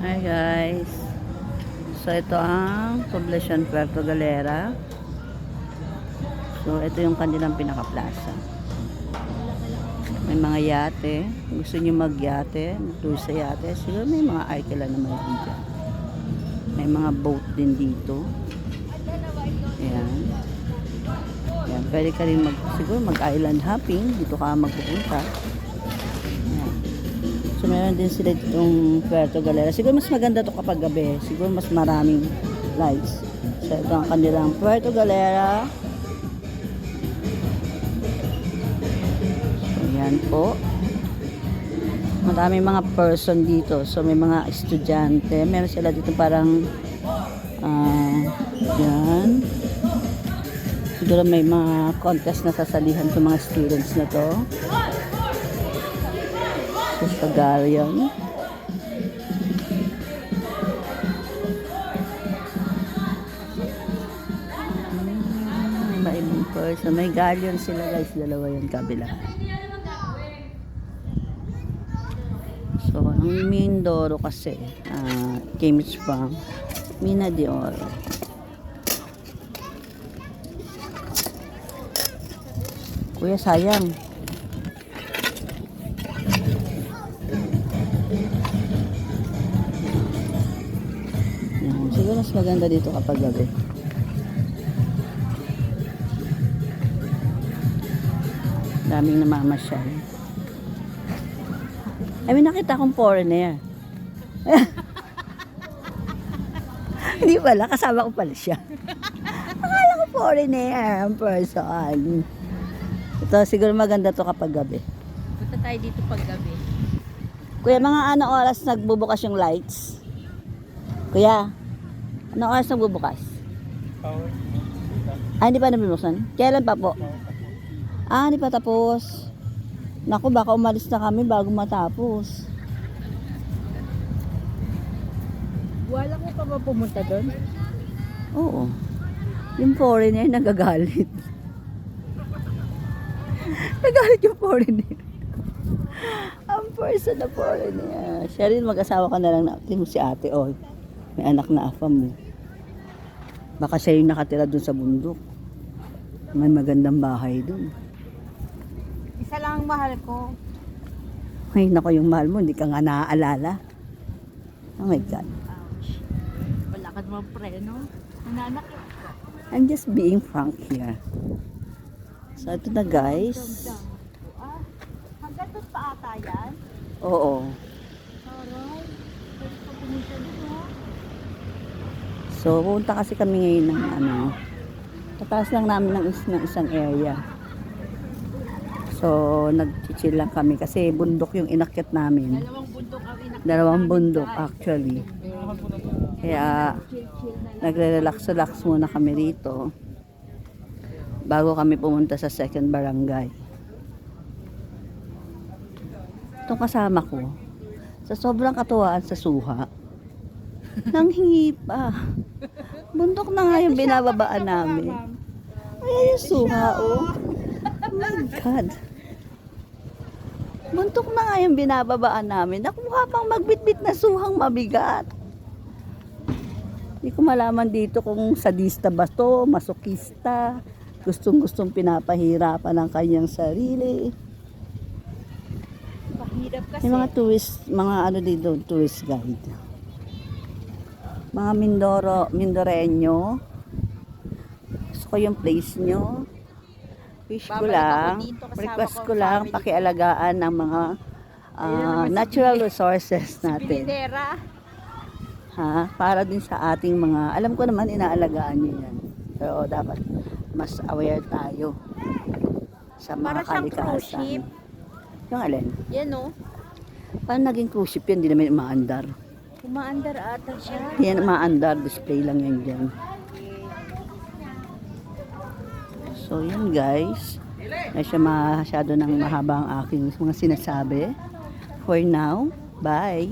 Hi guys. So ito ang Poblacion Puerto Galera. So ito yung kanilang pinaka-plaza. May mga yate. Gusto niyo mag-yate, mag-tour sa yate. Siguro may mga arkela naman dito. May mga boat din dito. Ayan. Ayan. Pwede ka rin siguro mag-island hopping. Dito ka magpupunta. So meron din sila ditong Puerto Galera. Siguro mas maganda to kapag gabi. Siguro mas maraming lights. So ito ang kanilang Puerto Galera. So yan po. Maraming mga person dito. So may mga estudyante. Meron sila dito parang yan. Siguro may mga contest na sasalihan sa mga students na to. Pagalian. May ibang person. May galleon sila guys. Dalawa yung kabila. So, ang Mindoro kasi came from Mina de Oro. Kuya, sayang. Siguro mas maganda dito kapag gabi. Daming namamasyal. Ay, may nakita akong foreigner. Hindi pala, kasama ko pala siya. Akala ko foreigner ang person. Ito, siguro maganda to kapag gabi. Punta tayo dito pag gabi. Kuya, mga ano oras nagbubukas yung lights? Kuya, ano oras nagbubukas? Hindi pa nabibuksan? Kailan pa po? Hindi pa tapos. Naku, baka umalis na kami bago matapos. Wala ko pa ba pumunta doon? Oo. Yung foreigner nagagalit. Nagalit yung foreigner. Ang person na foreigner. Siya rin mag-asawa ka na lang natin mo si ate. Oh, may anak na afam mo. Baka siya yung nakatira dun sa bundok. May magandang bahay dun. Isa lang ang mahal ko. Ay, nako yung mahal mo. Hindi ka nga naaalala. Oh my God. Ouch. Wala ka naman preno. Nananak. I'm just being frank here. So, ito na guys. Hanggang doon pa ata yan? Oo. Aray. Pwede pa pumunta doon, no? So, pupunta kasi kami ngayon ng tataas lang namin ng isang area. So, nag-chill lang kami kasi bundok yung inakyat namin. Dalawang bundok ang inak. Dalawang bundok actually. Kaya, nagre-relax-relax muna kami rito bago kami pumunta sa second barangay. Itong kasama ko, sa sobrang katuwaan sa suha, nanghingi pa. Bundok na nga yung binababaan namin. Ayan yung suha, oh. Oh my God. Bundok na nga yung binababaan namin. Nakuha pang magbitbit na suhang mabigat. Hindi ko malaman dito kung sadista ba to, masokista, gustong-gustong pinapahirapan ng kanyang sarili. Pahirap kasi. Yung mga tourist, mga ano dito, tourist guide. Mga Mindoreño. Gusto ko yung place nyo. Wish ko Babalik lang, ako dito, kasama request ko ko ang lang, family. pakialagaan ng mga natural resources natin. Binera. Ha? Para din sa ating mga, alam ko naman inaalagaan nyo yan. Pero dapat mas aware tayo sa mga Para siyang cruise kalikasan. ship. Yung alin? Yan, no? Paano naging cruise ship yan? Hindi naman umaandar. Umaandar ata siya. Yan umaandar, display lang yan dyan. So yan guys, ay siya masyado ng mahaba ang aking mga sinasabi. For now, bye!